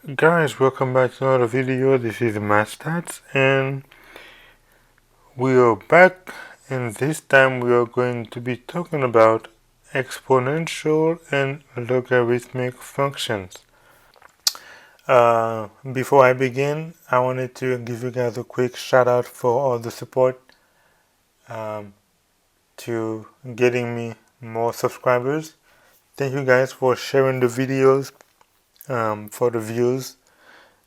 Guys, welcome back to another video. This is MathStats and we are back, and this time we are going to be talking about exponential and logarithmic functions. Before I begin, I wanted to give you guys a quick shout out for all the support um, to getting me more subscribers. Thank you guys for sharing the videos, for the views,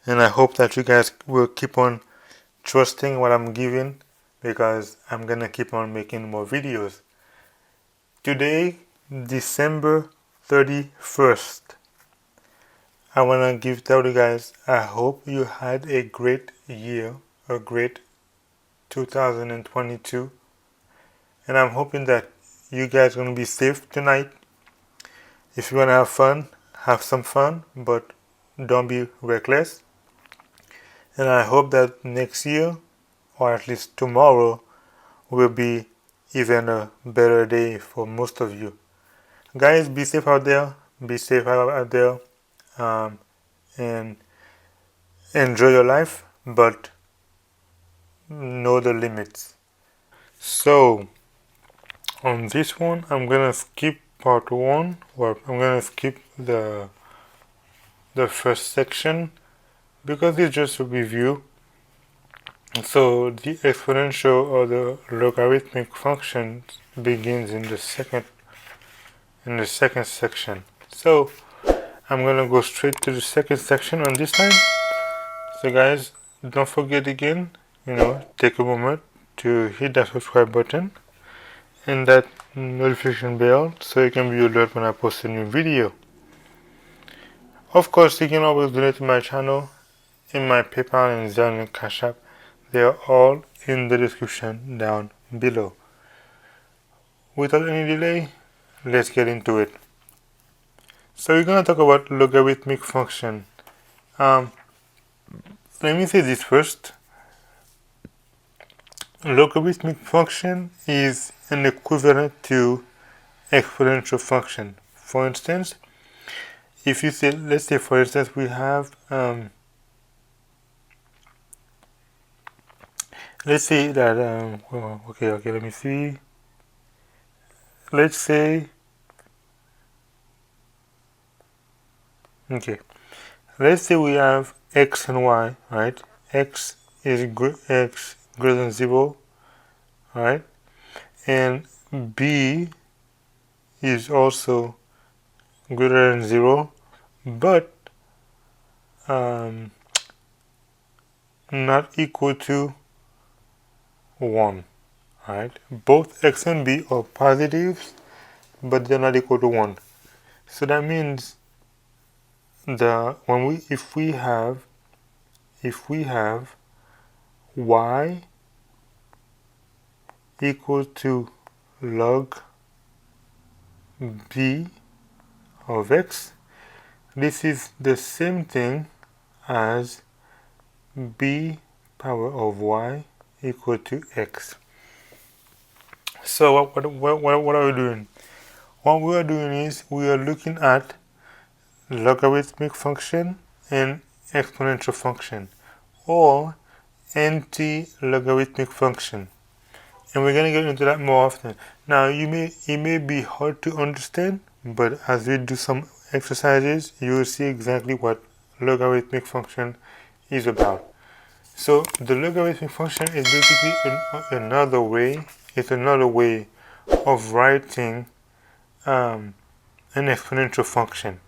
and I hope that you guys will keep on trusting what I'm giving, because I'm gonna keep on making more videos. Today, December 31st, I wanna tell you guys I hope you had a great year, a great 2022, and I'm hoping that you guys are gonna be safe tonight. If you wanna have some fun, but don't be reckless. And I hope that next year, or at least tomorrow, will be even a better day for most of you. Guys, be safe out there. Be safe out there, and enjoy your life, but know the limits. So, on this one, I'm gonna skip part one, or I'm gonna skip the first section because it's just a review. So, the exponential or the logarithmic function begins in the second section. So, I'm gonna go straight to the second section on this time. So guys, don't forget again, take a moment to hit that subscribe button and that notification bell so you can be alert when I post a new video. Of course, you can always donate to my channel in my PayPal and Zelle and Cash App. They are all in the description down below. Without any delay, let's get into it. So we're gonna talk about logarithmic function. Let me say this first. Logarithmic function is an equivalent to exponential function. For instance, if you say, let's say for instance we have, let's say that, okay, let me see. Let's say, let's say we have x and y, right? X greater than 0, right? And b is also greater than 0, but not equal to 1, right? Both x and b are positives, but they're not equal to 1. So that means if we have y equal to log b of x, this is the same thing as b power of y equal to x. So what are we doing? What we are doing is we are looking at logarithmic function and exponential function, or anti-logarithmic function, and we're going to get into that more often. Now it may be hard to understand, but as we do some exercises you will see exactly what logarithmic function is about. So the logarithmic function is basically another way of writing an exponential function.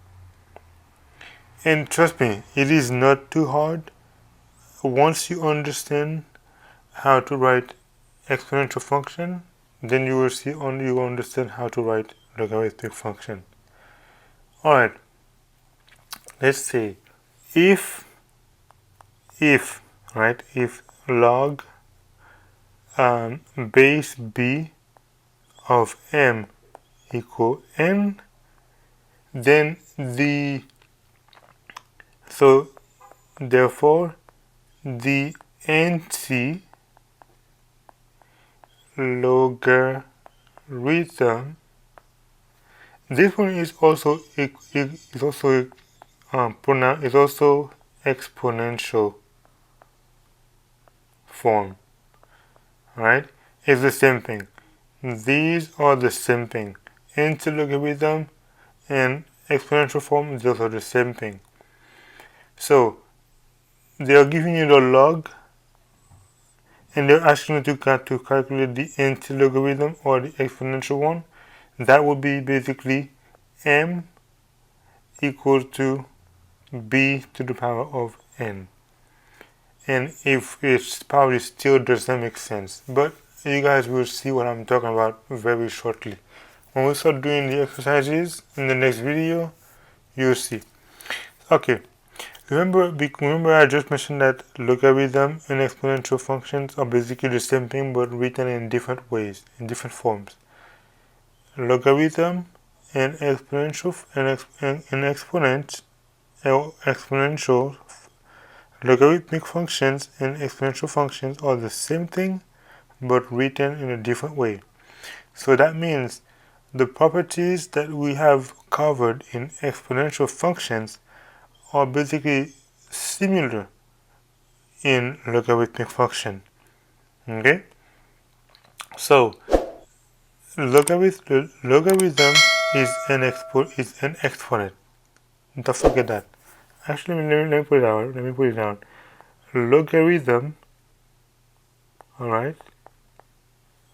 And trust me, it is not too hard. Once you understand how to write exponential function, then you will understand how to write logarithmic function. Alright, let's say if log base b of m equal n, then therefore the anti-logarithm, this one is also pronoun is also exponential form, right? It's the same thing. These are the same thing. Anti-logarithm and exponential form is also the same thing. So they are giving you the log, and they're asking you to calculate the anti-logarithm or the exponential one. That would be basically m equal to b to the power of n. And if its power still doesn't make sense, but you guys will see what I'm talking about very shortly. When we start doing the exercises in the next video, you'll see. Okay, remember I just mentioned that logarithm and exponential functions are basically the same thing but written in different ways, in different forms. Logarithm and exponential and exponential logarithmic functions and exponential functions are the same thing but written in a different way. So that means the properties that we have covered in exponential functions are basically similar in logarithmic function. Okay? So logarithm is an exponent. Don't forget that. Actually, let me put it down. Let me put it down. Logarithm, alright?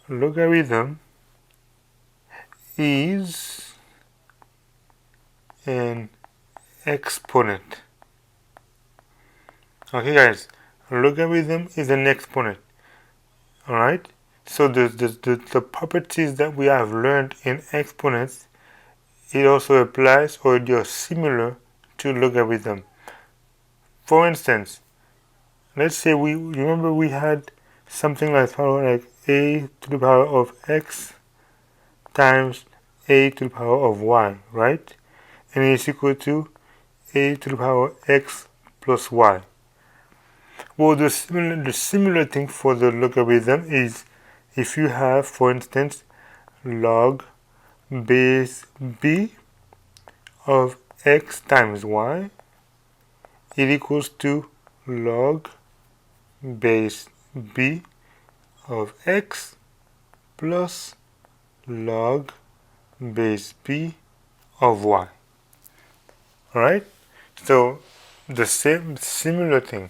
Logarithm is an exponent. Okay, guys. Logarithm is an exponent. Alright? So the properties that we have learned in exponents, it also applies or they are similar to logarithm. For instance, let's say we remember we had something like a to the power of x times a to the power of y, right? And it's equal to a to the power x plus y. Well, the similar thing for the logarithm is if you have, for instance, log base b of x times y, it equals to log base b of x plus log base b of y. Alright? So the similar thing.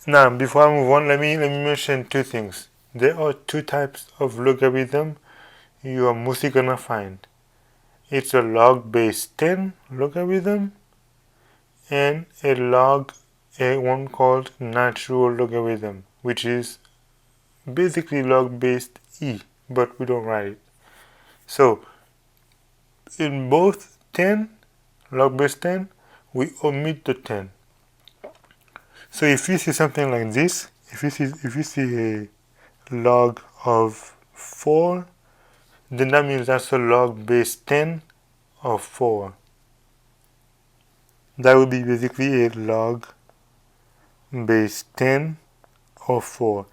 Now before I move on, let me mention two things. There are two types of logarithm you are mostly gonna find. It's a log base 10 logarithm and a one called natural logarithm, which is basically log based e, but we don't write it. So in both 10, log base 10, we omit the 10. So if you see something like this, if you see a log of 4, then that means that's a log base 10 of 4. That would be basically a log base 10 of 4.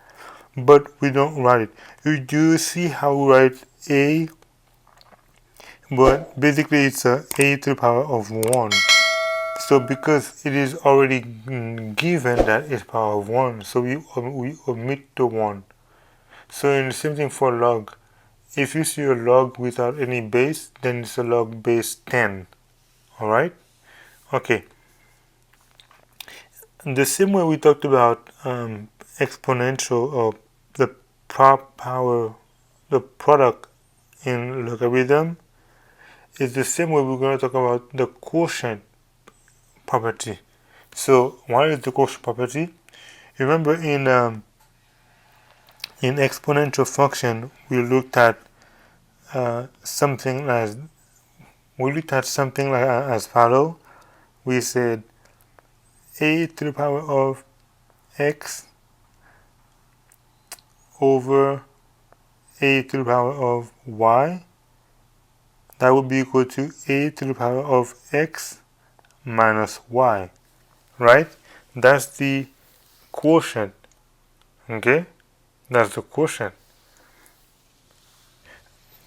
But we don't write it. You do see how we write a, but basically it's a to the power of 1. So because it is already given that it's power of 1, so we omit the 1. So in the same thing for log. If you see a log without any base, then it's a log base 10. Alright? Okay. The same way we talked about exponential or the the product in logarithm is the same way we're going to talk about the quotient property. So what is the quotient property? Remember in exponential function we looked at something as follow. We said a to the power of x over a to the power of y, that would be equal to a to the power of x minus y, right? That's the quotient. Okay, that's the quotient.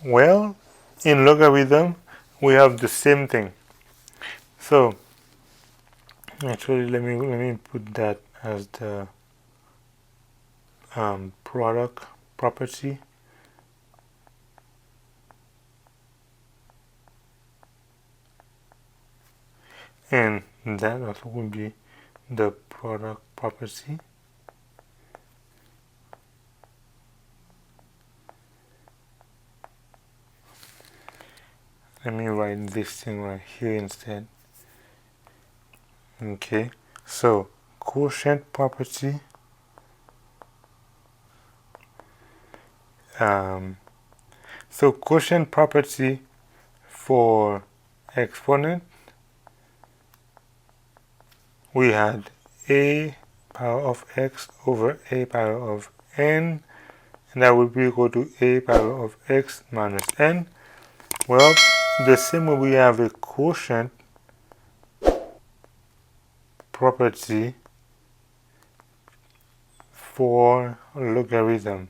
Well, in logarithm we have the same thing. So Actually, let me put that as the product property, and that also will be the product property. Let me write this thing right here instead. Okay, so quotient property, so quotient property for exponent, we had a power of x over a power of n, and that would be equal to a power of x minus n. Well, the same way we have a quotient property for logarithm.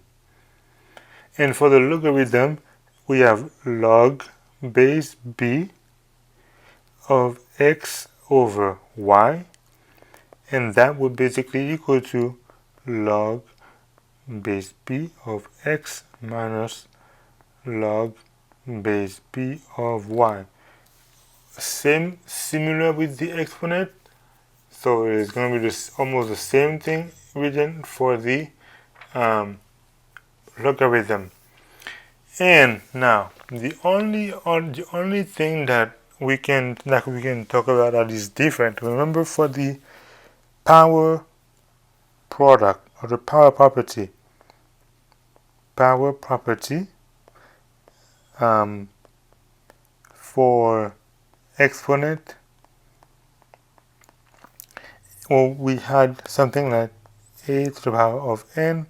And for the logarithm, we have log base b of x over y, and that would basically equal to log base b of x minus log base b of y. Similar with the exponent, so it's going to be almost the same thing written for the logarithm. And now the only thing that we can talk about that is different. Remember, for the power product or the power property, for exponent, well, we had something like a to the power of n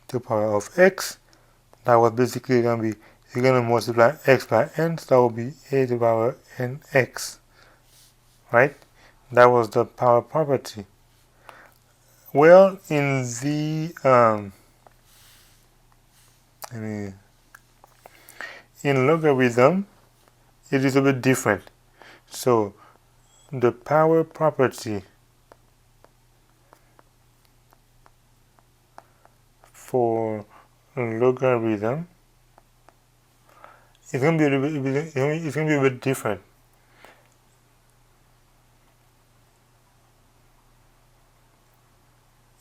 to the power of x. That was basically going to be, you're going to multiply x by n, so that will be a to the power nx, right? That was the power property. Well, in the in logarithm, it is a bit different. So the power property for logarithm is going to be a bit different.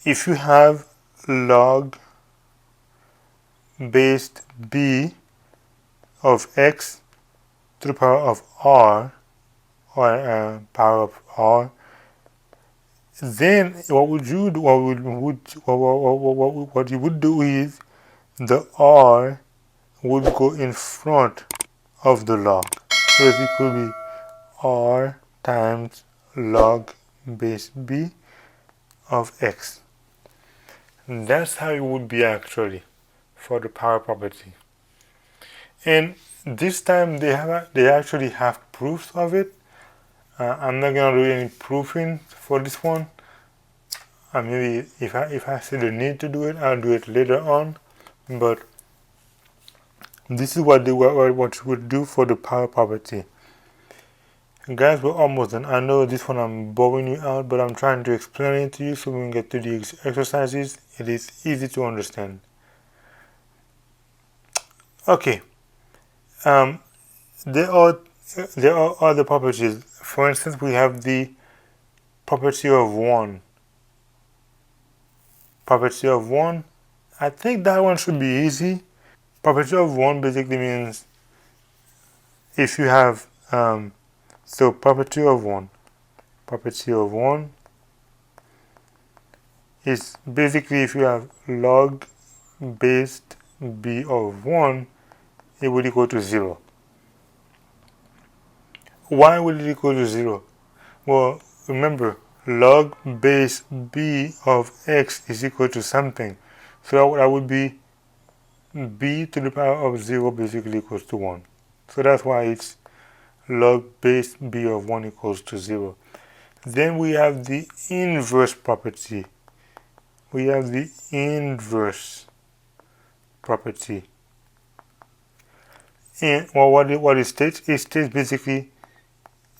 If you have log base b of x to the power of r, or power of r, then what would you do? What you would do is the r would go in front of the log, so it could be r times log base b of x. And that's how it would be actually for the power property. And this time they actually have proofs of it. I'm not gonna do any proofing for this one. Maybe if I see the need to do it, I'll do it later on. But this is what you would do for the power property. Guys, we're almost done. I know this one I'm boring you out, but I'm trying to explain it to you so we can get to the exercises. It is easy to understand. Okay. There are other properties. For instance, we have the property of 1. Property of 1. I think that one should be easy. Property of 1 basically means if you have so property of 1 is basically if you have log base b of 1, it would equal to 0. Why would it equal to 0? Well, remember, log base b of x is equal to something. So that would be b to the power of 0 basically equals to 1. So that's why it's log base b of 1 equals to 0. Then we have the inverse property. And what it states? It states basically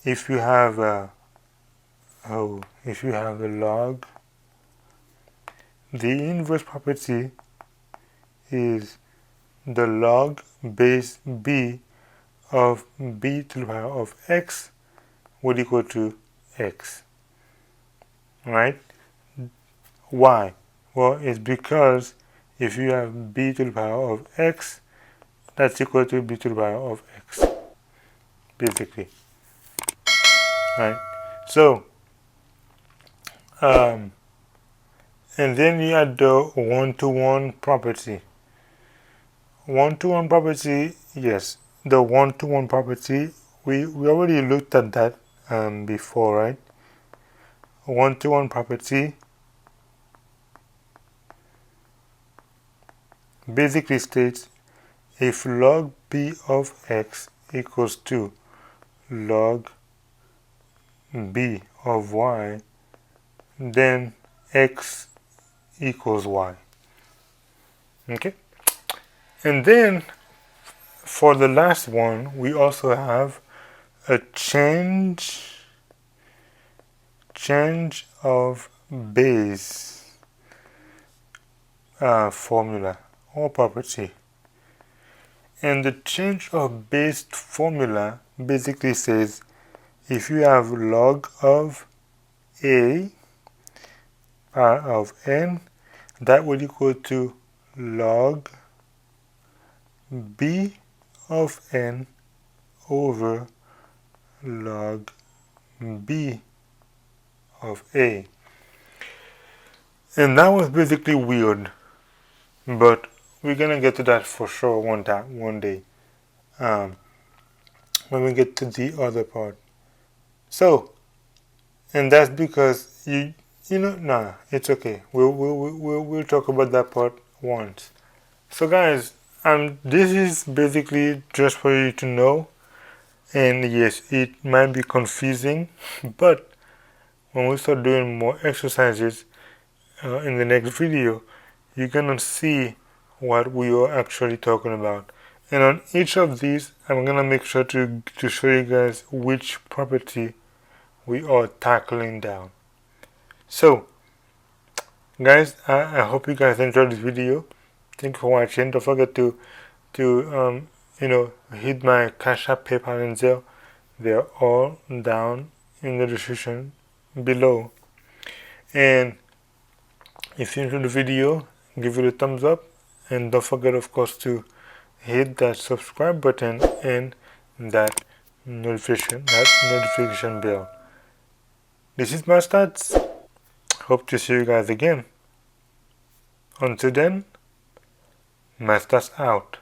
if you have if you have the log, the inverse property is the log base b of b to the power of x would equal to x, right? Why? Well, it's because if you have b to the power of x, that's equal to b to the power of x, basically, right? So, and then you add the one-to-one property. One-to-one property, yes, the one-to-one property, we already looked at that before, right? One-to-one property basically states if log b of x equals to log b of y, then x equals y. Okay? And then for the last one, we also have a change of base formula or property. And the change of base formula basically says if you have log of a power of n, that would equal to log b of n over log b of a. And that was basically weird, but we're gonna get to that for sure one day, when we get to the other part. So, and that's because nah, it's okay. We'll talk about that part once. So guys, this is basically just for you to know, and yes, it might be confusing, but when we start doing more exercises in the next video, you're gonna see what we are actually talking about. And on each of these, I'm gonna make sure to show you guys which property we are tackling down. So guys, I hope you guys enjoyed this video. Thank you for watching. Don't forget to hit my Cash App, PayPal, and Zelle. They're all down in the description below. And if you enjoyed the video, give it a thumbs up, and don't forget, of course, to hit that subscribe button and that notification bell. This is my stats. Hope to see you guys again. Until then, my stats out.